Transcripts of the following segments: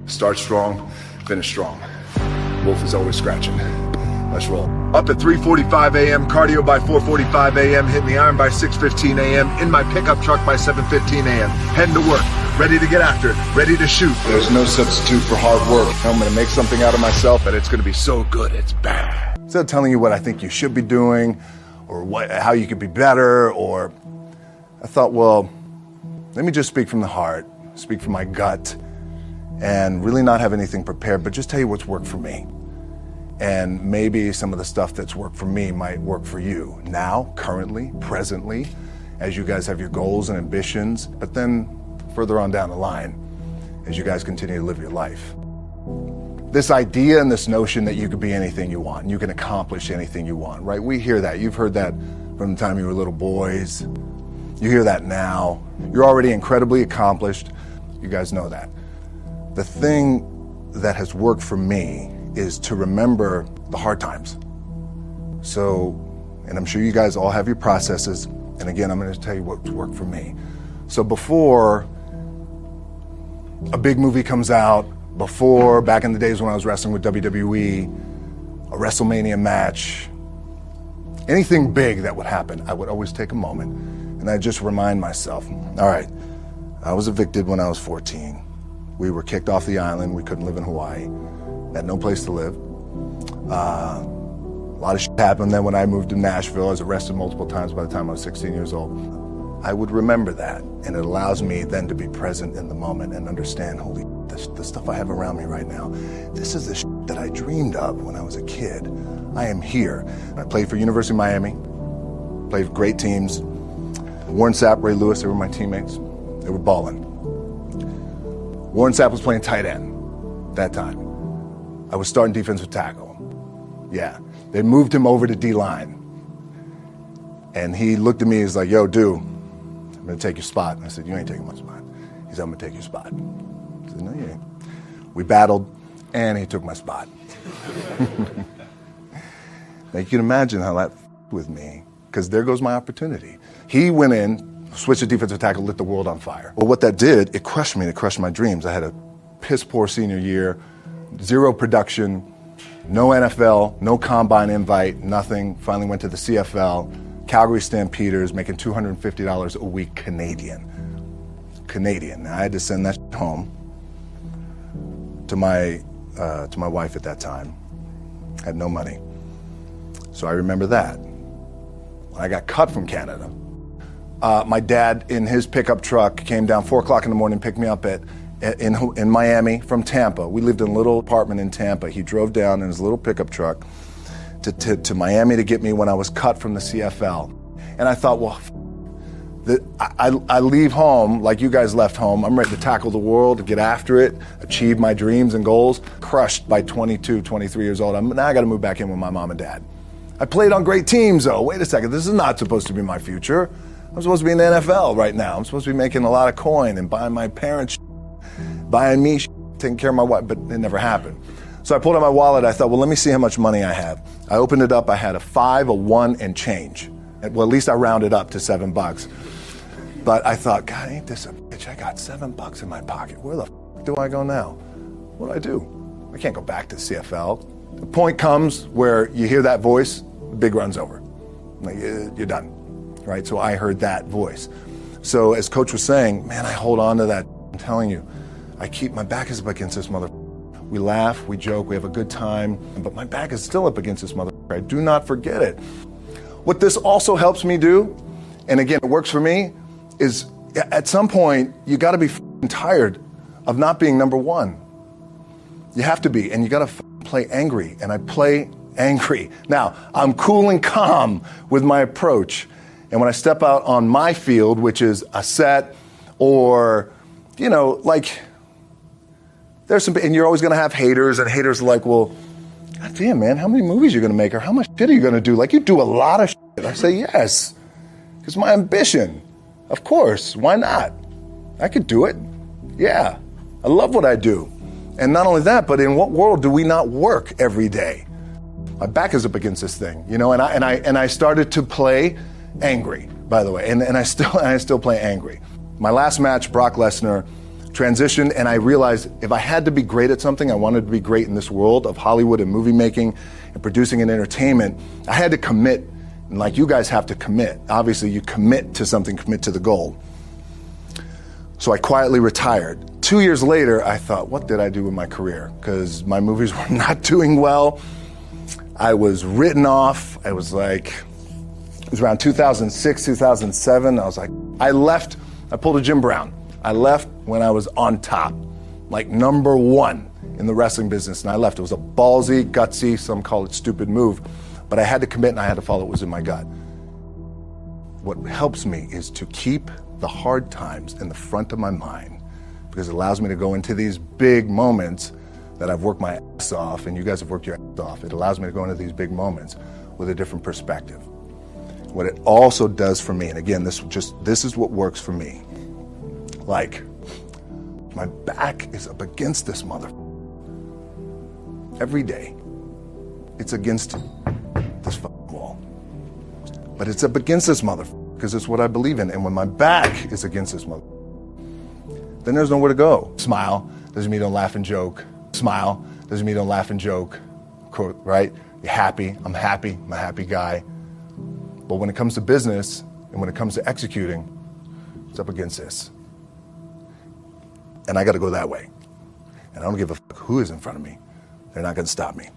Start strong, finish strong. Wolf is always scratching. Let's roll. Up at 3:45 a.m., cardio by 4:45 a.m., hitting the iron by 6:15 a.m., in my pickup truck by 7:15 a.m., heading to work, ready to get after it, ready to shoot. There's no substitute for hard work. I'm going to make something out of myself, and it's going to be so good, it's bad. Instead of telling you what I think you should be doing, or how you could be better, or I thought, well, let me just speak from the heart, speak from my gut, and really not have anything prepared, but just tell you what's worked for me. And maybe some of the stuff that's worked for me might work for you now, currently, presently, as you guys have your goals and ambitions, but then further on down the line, as you guys continue to live your life. This idea and this notion that you could be anything you want, and you can accomplish anything you want, right? We hear that. You've heard that from the time you were little boys. You hear that now. You're already incredibly accomplished. You guys know that. The thing that has worked for me is to remember the hard times. So, and I'm sure you guys all have your processes, and again, I'm going to tell you what's worked for me. So before a big movie comes out, before, back in the days when I was wrestling with WWE, a WrestleMania match, anything big that would happen, I would always take a moment and I'd just remind myself, all right, I was evicted when I was 14. We were kicked off the island. We couldn't live in Hawaii. Had no place to live. A lot of shit happened then when I moved to Nashville. I was arrested multiple times by the time I was 16 years old. I would remember that, and it allows me then to be present in the moment and understand, holy, the stuff I have around me right now, this is the shit that I dreamed of when I was a kid. I am here. I played for University of Miami, played for great teams. Warren Sapp, Ray Lewis, they were my teammates. They were balling. Warren Sapp was playing tight end that time. I was starting defensive tackle. Yeah, they moved him over to D-line. And he looked at me, he's like, yo, dude, I'm gonna take your spot. And I said, you ain't taking my spot. He said, I'm gonna take your spot. I said, no, you ain't. We battled, and he took my spot. Now you can imagine how that with me, because there goes my opportunity. He went in, switched to defensive tackle, lit the world on fire. Well, what that did, it crushed me, it crushed my dreams. I had a piss poor senior year, zero production, no NFL, no combine invite, nothing. Finally went to the CFL, Calgary Stampeders, making $250 a week Canadian. Now I had to send that home to my wife at that time. Had no money. So I remember that. When I got cut from Canada, my dad in his pickup truck came down 4 o'clock in the morning, picked me up in Miami from Tampa. We lived in a little apartment in Tampa. He drove down in his little pickup truck to Miami to get me when I was cut from the CFL. And I thought, well, I leave home like you guys left home. I'm ready to tackle the world, to get after it, achieve my dreams and goals. Crushed by 22, 23 years old. Now I got to move back in with my mom and dad. I played on great teams, though. Wait a second, this is not supposed to be my future. I'm supposed to be in the NFL right now. I'm supposed to be making a lot of coin and buying my parents, buying me, taking care of my wife, but it never happened. So I pulled out my wallet. I thought, well, let me see how much money I have. I opened it up. I had a 5, a 1, and change. Well, at least I rounded up to $7. But I thought, God, ain't this a bitch? I got $7 in my pocket. Where the f*** do I go now? What do I do? I can't go back to CFL. The point comes where you hear that voice, the big run's over. Like, you're done, right? So I heard that voice. So as Coach was saying, man, I hold on to that. I'm telling you, I keep my back is up against this mother. We laugh, we joke, we have a good time, but my back is still up against this mother. I do not forget it. What this also helps me do, and again, it works for me, is at some point, you gotta be tired of not being number one. You have to be, and you gotta play angry, and I play angry. Now, I'm cool and calm with my approach, and when I step out on my field, which is a set, or, you know, like, there's some, and you're always gonna have haters, and haters are like, well, God damn, man, how many movies are you gonna make, or how much shit are you gonna do? Like, you do a lot of shit. I say, yes, because my ambition. Of course, why not? I could do it. Yeah, I love what I do. And not only that, but in what world do we not work every day? My back is up against this thing, you know, and I started to play angry, by the way, and I still play angry. My last match, Brock Lesnar, transitioned, and I realized if I had to be great at something, I wanted to be great in this world of Hollywood and movie making and producing and entertainment. I had to commit, and like you guys have to commit. Obviously, you commit to something, commit to the goal. So I quietly retired. 2 years later, I thought, what did I do with my career? Because my movies were not doing well. I was written off. It was around 2006, 2007. I was like, I left. I pulled a Jim Brown. I left when I was on top, like number one in the wrestling business, and I left. It was a ballsy, gutsy, some call it stupid move, but I had to commit and I had to follow what was in my gut. What helps me is to keep the hard times in the front of my mind, because it allows me to go into these big moments that I've worked my ass off, and you guys have worked your ass off. It allows me to go into these big moments with a different perspective. What it also does for me, and again, this is what works for me. Like, my back is up against this mother. Every day, it's against this wall. But it's up against this mother because it's what I believe in. And when my back is against this mother, then there's nowhere to go. Smile doesn't mean you don't laugh and joke. Smile doesn't mean you don't laugh and joke. Quote, right? You're happy. I'm happy. I'm a happy guy. But when it comes to business and when it comes to executing, it's up against this. And I got to go that way. And I don't give a fuck who is in front of me. They're not going to stop me.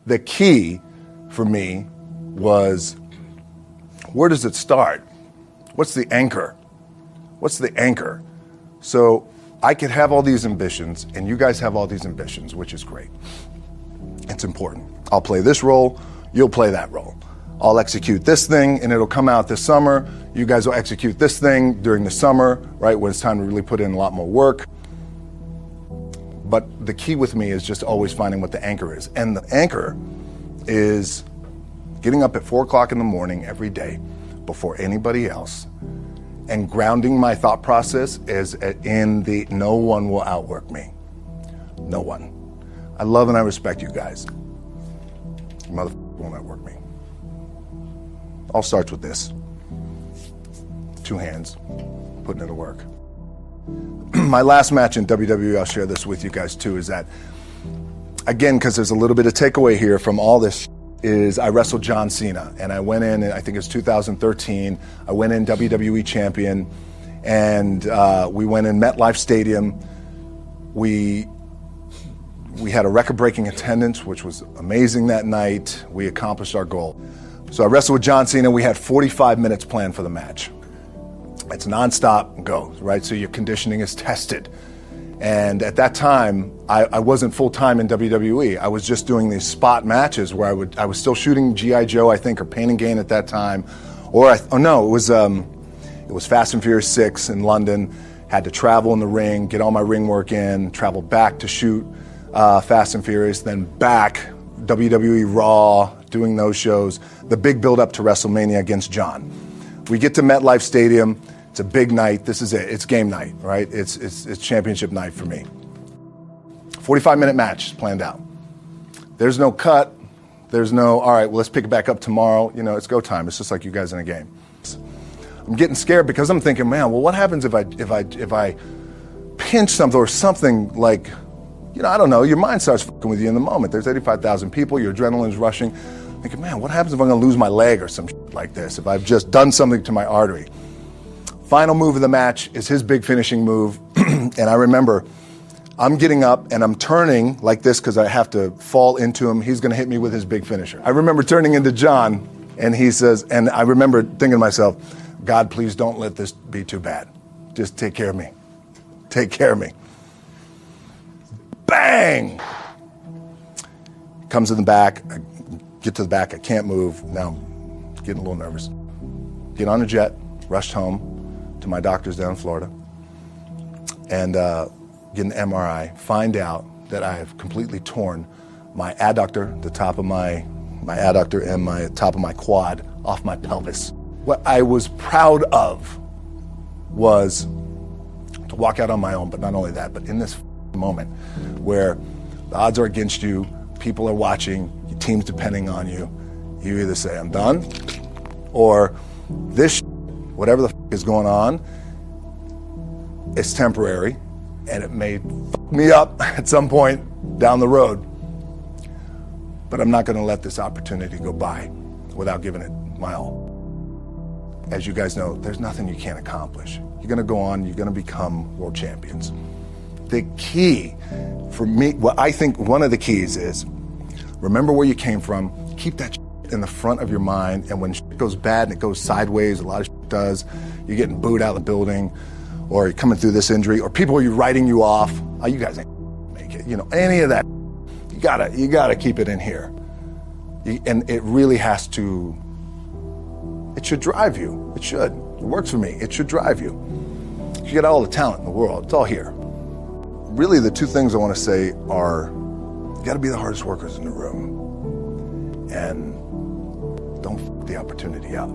The key for me was, where does it start? What's the anchor? What's the anchor? So I could have all these ambitions, and you guys have all these ambitions, which is great. It's important. I'll play this role, you'll play that role. I'll execute this thing, and it'll come out this summer. You guys will execute this thing during the summer, right, when it's time to really put in a lot more work. But the key with me is just always finding what the anchor is. And the anchor is getting up at 4 o'clock in the morning every day before anybody else and grounding my thought process is in the no one will outwork me. No one. I love and I respect you guys. You motherfucker won't outwork me. All starts with this. 2 hands, putting it to work. My last match in WWE, I'll share this with you guys too, is that, again, because there's a little bit of takeaway here from all this, is I wrestled John Cena. And I went in, I think it was 2013, I went in WWE champion, and we went in MetLife Stadium. We had a record-breaking attendance, which was amazing that night. We accomplished our goal. So I wrestled with John Cena. We had 45 minutes planned for the match. It's nonstop go, right? So your conditioning is tested. And at that time, I wasn't full-time in WWE. I was just doing these spot matches where I was still shooting G.I. Joe, I think, or Pain and Gain at that time. It was Fast and Furious 6 in London. Had to travel in the ring, get all my ring work in, travel back to shoot Fast and Furious, then back, WWE Raw, doing those shows, the big build-up to WrestleMania against John. We get to MetLife Stadium. It's a big night. This is it. It's game night, right? It's championship night for me. 45-minute match planned out. There's no cut. There's no, all right, well, let's pick it back up tomorrow. You know, it's go time. It's just like you guys in a game. I'm getting scared because I'm thinking, man, well, what happens if I pinch something or something like, you know, I don't know, your mind starts fucking with you in the moment. There's 85,000 people, your adrenaline's rushing. Thinking, man, what happens if I'm gonna lose my leg or some shit like this, if I've just done something to my artery? Final move of the match is his big finishing move. And I remember I'm getting up and I'm turning like this because I have to fall into him. He's gonna hit me with his big finisher. I remember turning into John and he says, and I remember thinking to myself, God, please don't let this be too bad. Just take care of me. Take care of me. Bang! Comes in the back. I get to the back. I can't move. Now I'm getting a little nervous. Get on a jet, rushed home to my doctor's down in Florida, and get an MRI. Find out that I have completely torn my adductor, the top of my adductor and my top of my quad off my pelvis. What I was proud of was to walk out on my own, but not only that, but in this moment where the odds are against you, people are watching, your team's depending on you, you either say, I'm done, or this whatever the is going on, It's temporary, and it may fuck me up at some point down the road. But I'm not going to let this opportunity go by without giving it my all. As you guys know, there's nothing you can't accomplish. You're going to go on, you're going to become world champions. The key for me, what I think one of the keys is, remember where you came from, keep that in the front of your mind, and when shit goes bad and it goes sideways, a lot of shit does, you're getting booed out of the building, or you're coming through this injury, or people are writing you off, oh, you guys ain't make it, any of that, you gotta keep it in here. And it really has to, it should drive you. It should. It works for me. It should drive you. You got all the talent in the world. It's all here. Really, the two things I want to say are, you got to be the hardest workers in the room, and don't f the opportunity out.